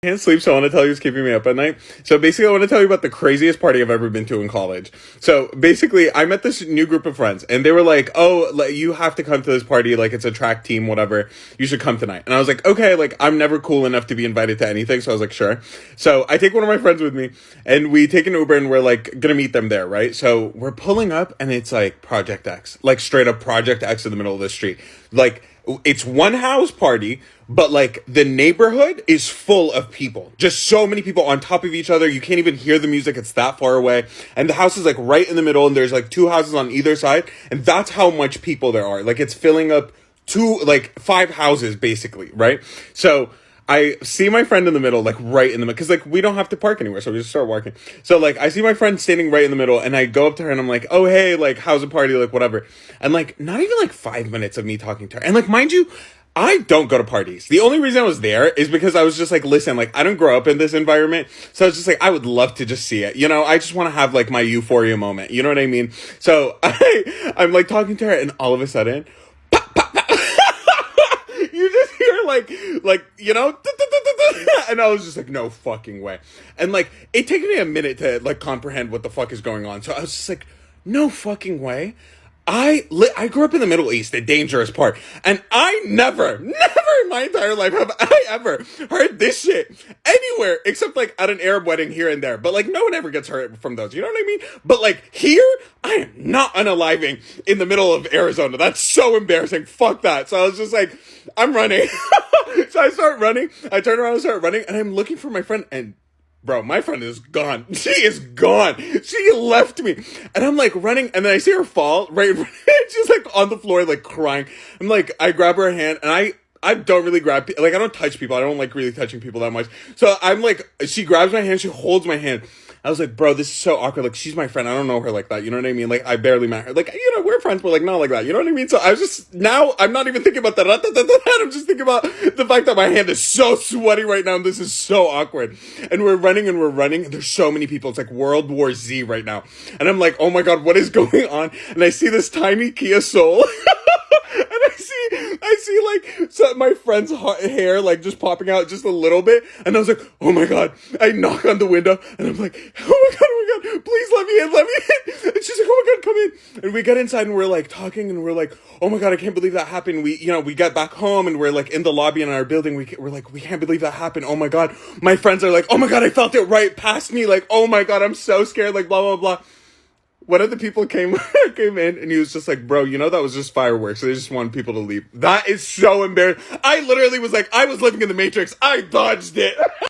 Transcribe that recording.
Can't sleep, so I want to tell you what's keeping me up at night. So basically, I want to tell you about the craziest party I've ever been to in college. So basically, I met this new group of friends, and they were like, "Oh, like, you have to come to this party. Like, it's a track team, whatever. You should come tonight." And I was like, "Okay." Like, I'm never cool enough to be invited to anything, so I was like, "Sure." So I take one of my friends with me, and we take an Uber, and we're like gonna meet them there, right? So we're pulling up, and it's like Project X, like straight up Project X in the middle of the street, like. It's one house party, but like the neighborhood is full of people. Just so many people on top of each other. You can't even hear the music. It's that far away. And the house is like right in the middle, and there's like two houses on either side. And that's how much people there are. Like it's filling up like five houses basically, right? So I see my friend in the middle, like right in the middle, because like we don't have to park anywhere, so we just start walking. So like I see my friend standing right in the middle, and I go up to her and I'm like, "Oh hey, like how's the party, like whatever." And like not even like 5 minutes of me talking to her, and like mind you, I don't go to parties. The only reason I was there is because I was just like, listen, like I don't grow up in this environment, so I was just like, I would love to just see it. You know, I just want to have like my euphoria moment. You know what I mean? So I'm like talking to her, and all of a sudden. You just hear like you know, and I was just like, no fucking way. And like it took me a minute to like comprehend what the fuck is going on. So I was just like, no fucking way. I grew up in the Middle East, the dangerous part, and I never in my entire life have I ever heard this shit anywhere except like at an Arab wedding here and there. But like no one ever gets hurt from those, you know what I mean? But like here, I am not unaliving in the middle of Arizona. That's so embarrassing. Fuck that. So I was just like, I'm running. So I start running. I turn around and start running, and I'm looking for my friend, and bro, my friend is gone. She is gone. She left me. And I'm like running, and then I see her fall right. She's like on the floor, like crying. I'm like, I grab her hand, and I don't really grab, like, I don't touch people. I don't like really touching people that much. So I'm like, she grabs my hand, she holds my hand. I was like, bro, this is so awkward. Like, she's my friend. I don't know her like that. You know what I mean? Like, I barely met her. Like, you know, we're friends, but like, not like that. You know what I mean? So I was just, now, I'm not even thinking about that. I'm just thinking about the fact that my hand is so sweaty right now, and this is so awkward. And we're running, and there's so many people. It's like World War Z right now. And I'm like, oh my God, what is going on? And I see this tiny Kia Soul. And I see like so my friend's hair like just popping out just a little bit, and I was like, oh my God. I knock on the window, and I'm like, oh my God, please let me in. And she's like, oh my God, come in. And we get inside, and we're like talking, and we're like, oh my God, I can't believe that happened. We get back home, and we're like in the lobby in our building. We're like, we can't believe that happened. Oh my God. My friends are like, oh my God, I felt it right past me. Like, oh my God, I'm so scared. Like, blah, blah, blah. One of the people came in, and he was just like, bro, you know that was just fireworks. They just wanted people to leave. That is so embarrassing. I literally was like, I was living in the Matrix. I dodged it.